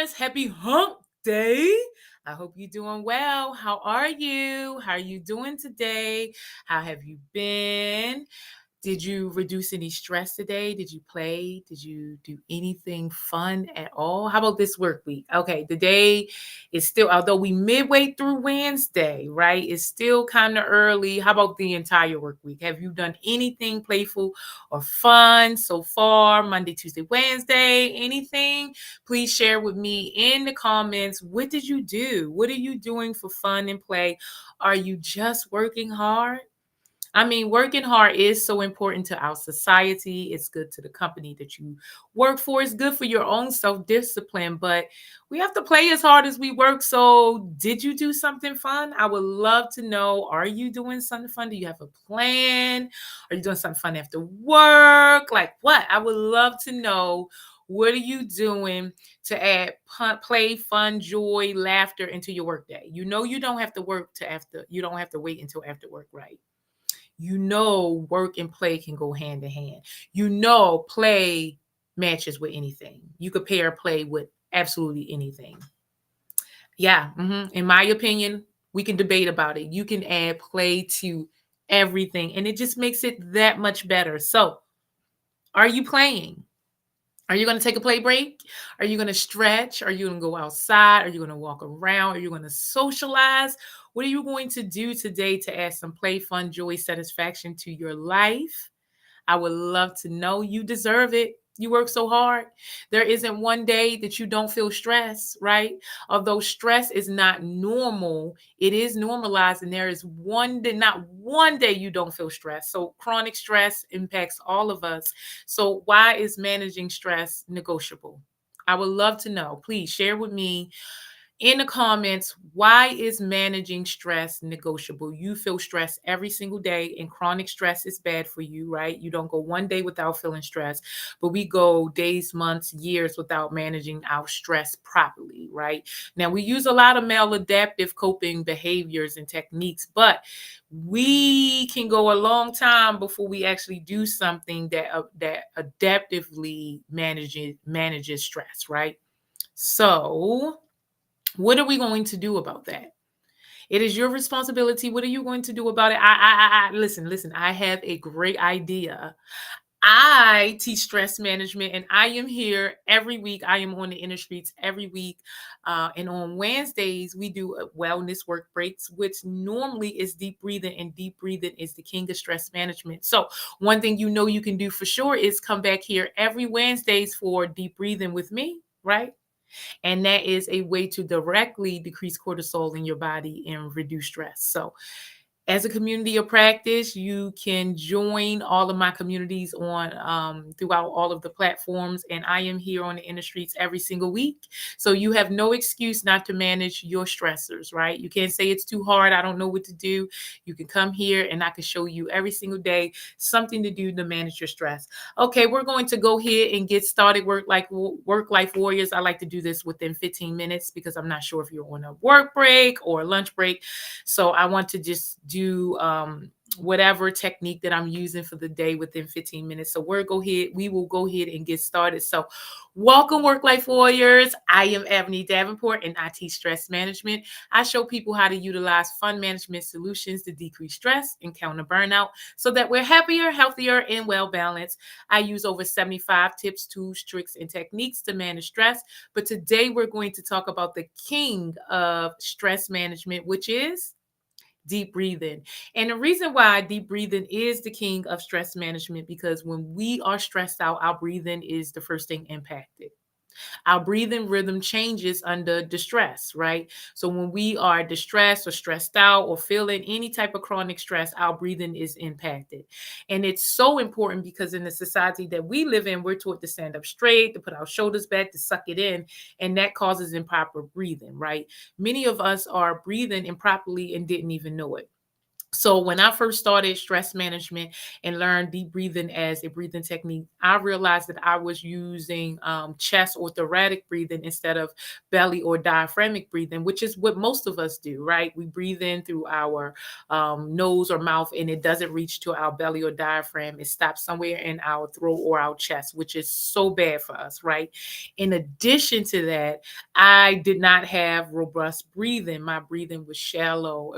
friends. Happy hump day. I hope you're doing well. How are you? How are you doing today? How have you been? Did you reduce any stress today? Did you play? Did you do anything fun at all? How about this work week? Okay, the day is still, although we midway through Wednesday, right? It's still kind of early. How about the entire work week? Have you done anything playful or fun so far? Monday, Tuesday, Wednesday, anything? Please share with me in the comments. What did you do? What are you doing for fun and play? Are you just working hard? I mean, working hard is so important to our society. It's good to the company that you work for. It's good for your own self-discipline, but we have to play as hard as we work. So, did you do something fun? I would love to know. Are you doing something fun? Do you have a plan? Are you doing something fun after work? Like what? I would love to know. What are you doing to add play, fun, joy, laughter into your workday? You know you don't have to work to after. You don't have to wait until after work, right? You know work and play can go hand in hand. You know play matches with anything. You could pair play with absolutely anything. Yeah, in my opinion, we can debate about it. You can add play to everything, and it just makes it that much better. So, are you playing? Are you going to take a play break? Are you going to stretch? Are you going to go outside? Are you going to walk around? Are you going to socialize? What are you going to do today to add some play, fun, joy, satisfaction to your life? I would love to know. You deserve it. You work so hard. There isn't one day that you don't feel stress, right? Although stress is not normal, it is normalized, and there is one day, not one day you don't feel stress. So chronic stress impacts all of us. So why is managing stress negotiable? I would love to know. Please share with me in the comments, why is managing stress negotiable? You feel stress every single day, and chronic stress is bad for you, right? You don't go one day without feeling stress, but we go days, months, years without managing our stress properly, right? Now, we use a lot of maladaptive coping behaviors and techniques, but we can go a long time before we actually do something that adaptively manages stress, right? So, what are we going to do about that? It is your responsibility. What are you going to do about it? Listen. I have a great idea. I teach stress management, and I am here every week. I am on the inner streets every week. And on Wednesdays, we do wellness work breaks, which normally is deep breathing, and deep breathing is the king of stress management. So, one thing you know you can do for sure is come back here every Wednesdays for deep breathing with me, right? And that is a way to directly decrease cortisol in your body and reduce stress. So, as a community of practice, you can join all of my communities on throughout all of the platforms, and I am here on the inner streets every single week. So you have no excuse not to manage your stressors, right? You can't say it's too hard. I don't know what to do. You can come here, and I can show you every single day something to do to manage your stress. Okay, we're going to go ahead and get started. Work life warriors. I like to do this within 15 minutes because I'm not sure if you're on a work break or a lunch break. So I want to just do whatever technique that I'm using for the day within 15 minutes. So we will go ahead and get started. So welcome, Work Life Warriors. I am Ebony Davenport, and I teach stress management. I show people how to utilize fun management solutions to decrease stress and counter burnout so that we're happier, healthier, and well balanced. I use over 75 tips, tools, tricks, and techniques to manage stress. But today we're going to talk about the king of stress management, which is deep breathing. And the reason why deep breathing is the king of stress management, because when we are stressed out, our breathing is the first thing impacted. Our breathing rhythm changes under distress, right? So when we are distressed or stressed out or feeling any type of chronic stress, our breathing is impacted. And it's so important because in the society that we live in, we're taught to stand up straight, to put our shoulders back, to suck it in, and that causes improper breathing, right? Many of us are breathing improperly and didn't even know it. So when I first started stress management and learned deep breathing as a breathing technique, I realized that I was using chest or thoracic breathing instead of belly or diaphragmic breathing, which is what most of us do, right? We breathe in through our nose or mouth, and it doesn't reach to our belly or diaphragm. It stops somewhere in our throat or our chest, which is so bad for us, right? In addition to that, I did not have robust breathing. My breathing was shallow,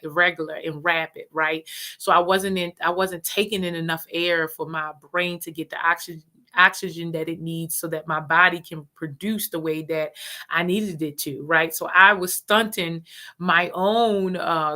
irregular, and rapid, right? So I wasn't taking in enough air for my brain to get the oxygen that it needs so that my body can produce the way that I needed it to, right? So I was stunting my own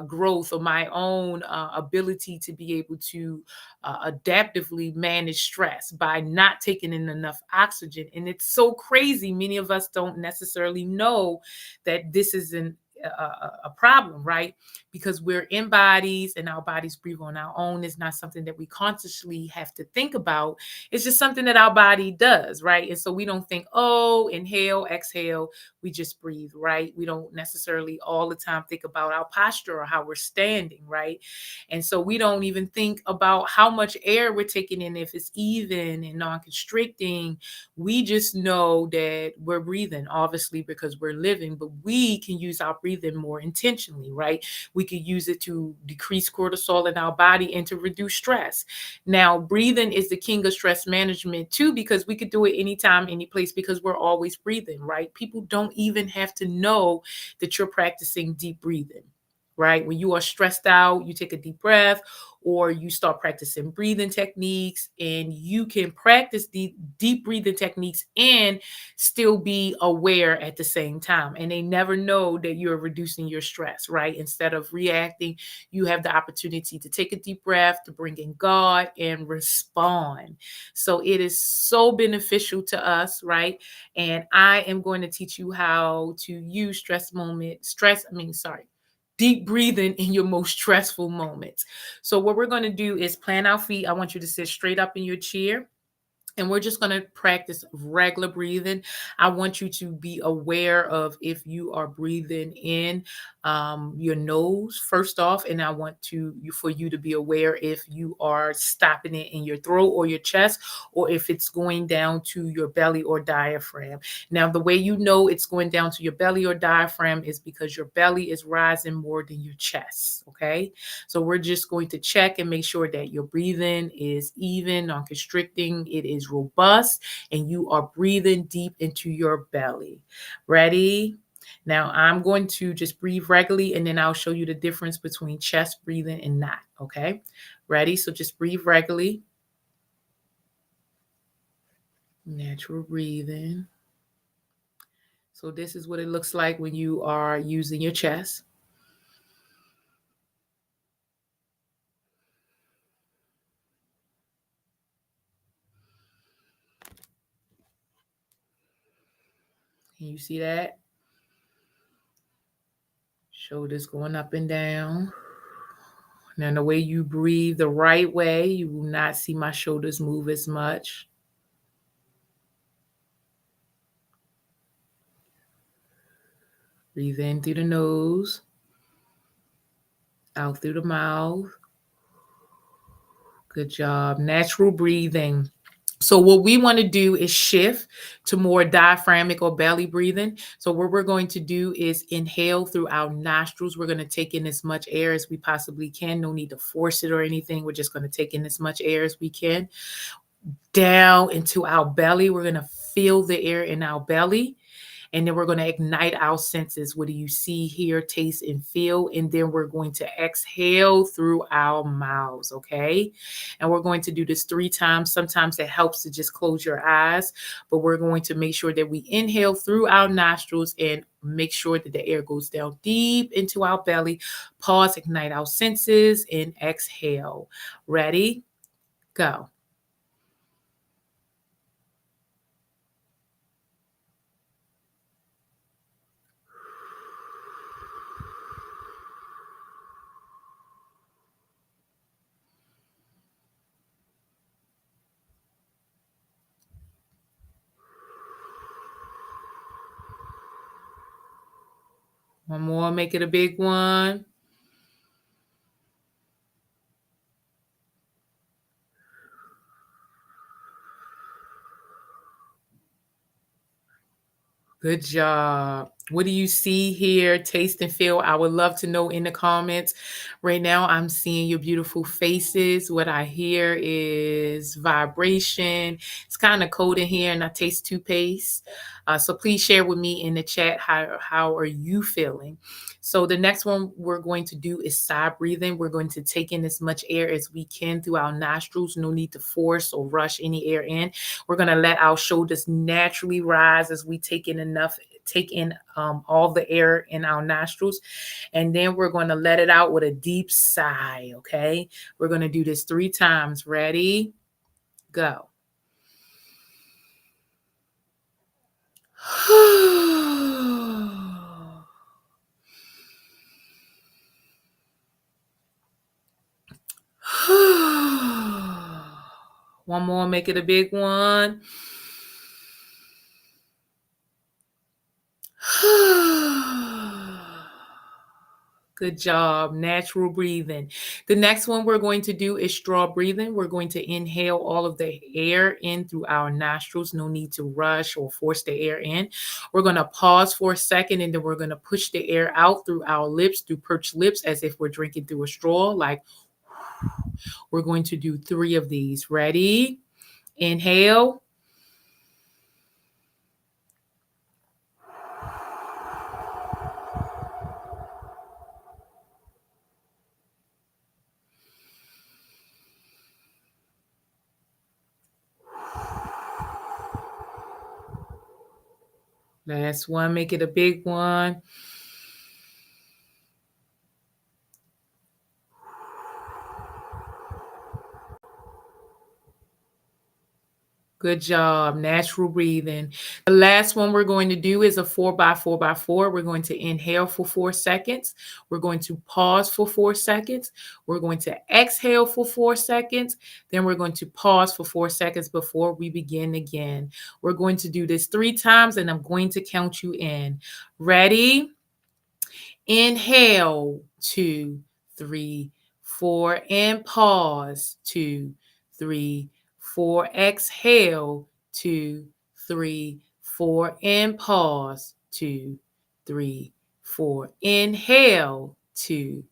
growth or my own ability to be able to adaptively manage stress by not taking in enough oxygen. And it's so crazy. Many of us don't necessarily know that this is a problem, right? Because we're in bodies and our bodies breathe on our own. It's not something that we consciously have to think about. It's just something that our body does, right? And so we don't think, oh, inhale, exhale. We just breathe, right? We don't necessarily all the time think about our posture or how we're standing, right? And so we don't even think about how much air we're taking in, if it's even and non-constricting. We just know that we're breathing, obviously, because we're living, but we can use our breathing more intentionally, right? We could use it to decrease cortisol in our body and to reduce stress. Now, breathing is the king of stress management too, because we could do it anytime, any place, because we're always breathing, right? People don't even have to know that you're practicing deep breathing, right? When you are stressed out, you take a deep breath or you start practicing breathing techniques, and you can practice the deep breathing techniques and still be aware at the same time. And they never know that you're reducing your stress, right? Instead of reacting, you have the opportunity to take a deep breath, to bring in God and respond. So it is so beneficial to us, right? And I am going to teach you how to use deep breathing in your most stressful moments. So what we're going to do is plant our feet. I want you to sit straight up in your chair. And we're just going to practice regular breathing. I want you to be aware of if you are breathing in your nose first off, and I want for you to be aware if you are stopping it in your throat or your chest, or if it's going down to your belly or diaphragm. Now, the way you know it's going down to your belly or diaphragm is because your belly is rising more than your chest. Okay, so we're just going to check and make sure that your breathing is even, non-constricting, it is robust, and you are breathing deep into your belly. Ready? Now I'm going to just breathe regularly, and then I'll show you the difference between chest breathing and not. Okay? Ready? So just breathe regularly. Natural breathing. So this is what it looks like when you are using your chest. Can you see that? Shoulders going up and down. Now, the way you breathe the right way, you will not see my shoulders move as much. Breathe in through the nose, out through the mouth. Good job. Natural breathing. So what we want to do is shift to more diaphragmic or belly breathing. So what we're going to do is inhale through our nostrils. We're going to take in as much air as we possibly can. No need to force it or anything. We're just going to take in as much air as we can. Down into our belly. We're going to feel the air in our belly. And then we're going to ignite our senses. What do you see, hear, taste, and feel? And then we're going to exhale through our mouths, okay? And we're going to do this 3 times. Sometimes it helps to just close your eyes, but we're going to make sure that we inhale through our nostrils and make sure that the air goes down deep into our belly. Pause, ignite our senses, and exhale. Ready? Go. One more, make it a big one. Good job. What do you see, hear, taste, and feel? I would love to know in the comments. Right now, I'm seeing your beautiful faces. What I hear is vibration. It's kind of cold in here, and I taste toothpaste. So please share with me in the chat how are you feeling. So the next one we're going to do is side breathing. We're going to take in as much air as we can through our nostrils. No need to force or rush any air in. We're going to let our shoulders naturally rise as we take in all the air in our nostrils. And then we're going to let it out with a deep sigh. Okay. We're going to do this 3 times. Ready? Go. One more, make it a big one. Good job. Natural breathing. The next one we're going to do is straw breathing. We're going to inhale all of the air in through our nostrils. No need to rush or force the air in. We're going to pause for a second and then we're going to push the air out through our lips, through perched lips, as if we're drinking through a straw. Like we're going to do 3 of these. Ready? Inhale. Last one, make it a big one. Good job. Natural breathing. The last one we're going to do is a 4 by 4 by 4. We're going to inhale for 4 seconds. We're going to pause for 4 seconds. We're going to exhale for 4 seconds. Then we're going to pause for 4 seconds before we begin again. We're going to do this 3 times and I'm going to count you in. Ready? Inhale, 2, 3, 4, and pause, 2, 3, 4. Exhale, 2, 3, 4, and pause, 2, 3, 4. Inhale, 2,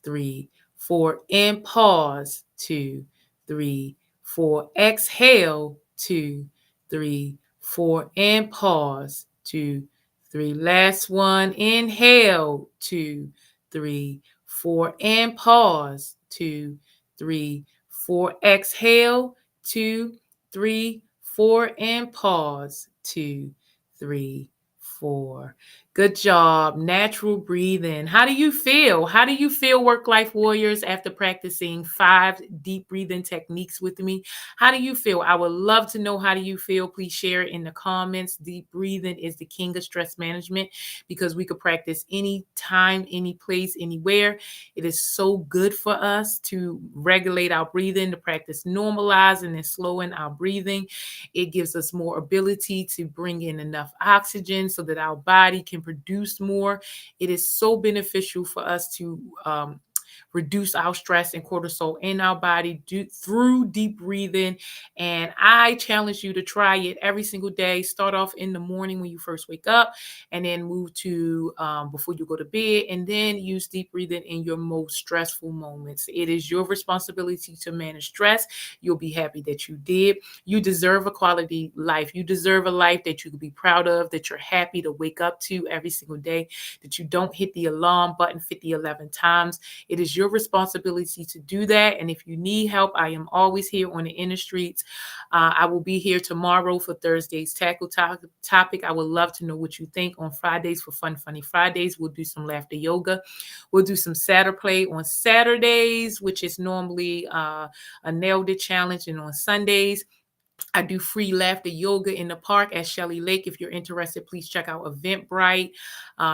3, 4, and pause, 2, 3, 4. Exhale, 2, 3, 4, and pause, 2, 3. Last one. Inhale. 2, 3, 4, and pause. 2, 3, 4. Exhale. 2, 3, 4, and pause. 2, 3, 4. Good job. Natural breathing. How do you feel? How do you feel, work life warriors, after practicing 5 deep breathing techniques with me? How do you feel? I would love to know how do you feel. Please share it in the comments. Deep breathing is the king of stress management because we could practice any time, any place, anywhere. It is so good for us to regulate our breathing, to practice normalizing and slowing our breathing. It gives us more ability to bring in enough oxygen so that our body can produce more. It is so beneficial for us to reduce our stress and cortisol in our body through deep breathing. And I challenge you to try it every single day. Start off in the morning when you first wake up, and then move to before you go to bed, and then use deep breathing in your most stressful moments. It is your responsibility to manage stress. You'll be happy that you did. You deserve a quality life. You deserve a life that you can be proud of, that you're happy to wake up to every single day, that you don't hit the alarm button 11 times. It is your responsibility to do that. And if you need help, I am always here on the inner streets. I will be here tomorrow for Thursday's tackle topic. I would love to know what you think. On Fridays for Fun Funny Fridays, we'll do some laughter yoga. We'll do some Saturday play on Saturdays, which is normally a nailed it challenge. And on Sundays, I do free laughter yoga in the park at Shelley Lake. If you're interested, please check out Eventbrite.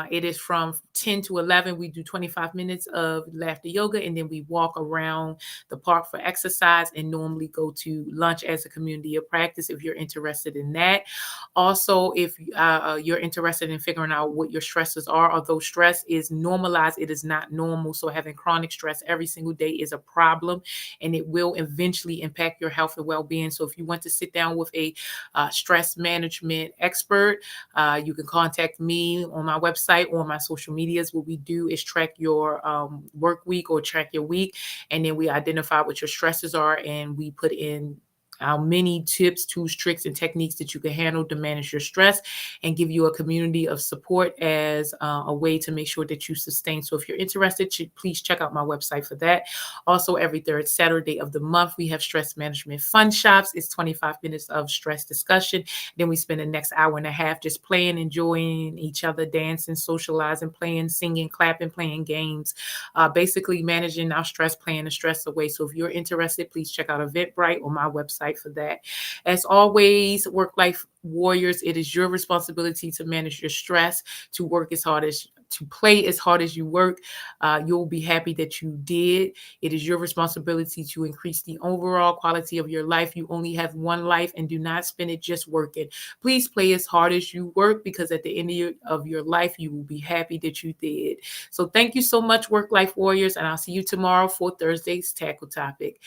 It is from 10 to 11. We do 25 minutes of laughter yoga, and then we walk around the park for exercise and normally go to lunch as a community of practice if you're interested in that. Also, if you're interested in figuring out what your stresses are, although stress is normalized, it is not normal. So having chronic stress every single day is a problem, and it will eventually impact your health and well-being. So if you want to sit sit down with a stress management expert, you can contact me on my website or on my social medias. What we do is track your work week or track your week, and then we identify what your stresses are, and we put in our many tips, tools, tricks, and techniques that you can handle to manage your stress and give you a community of support as a way to make sure that you sustain. So if you're interested, please check out my website for that. Also, every third Saturday of the month, we have stress management fun shops. It's 25 minutes of stress discussion. Then we spend the next hour and a half just playing, enjoying each other, dancing, socializing, playing, singing, clapping, playing games, basically managing our stress, playing the stress away. So if you're interested, please check out Eventbrite or my website for that. As always, work life warriors, it is your responsibility to manage your stress, to play as hard as you work. You'll be happy that you did. It is your responsibility to increase the overall quality of your life. You only have one life, and do not spend it just working. Please play as hard as you work, because at the end of your life, you will be happy that you did. So thank you so much, work life warriors, and I'll see you tomorrow for Thursday's tackle topic.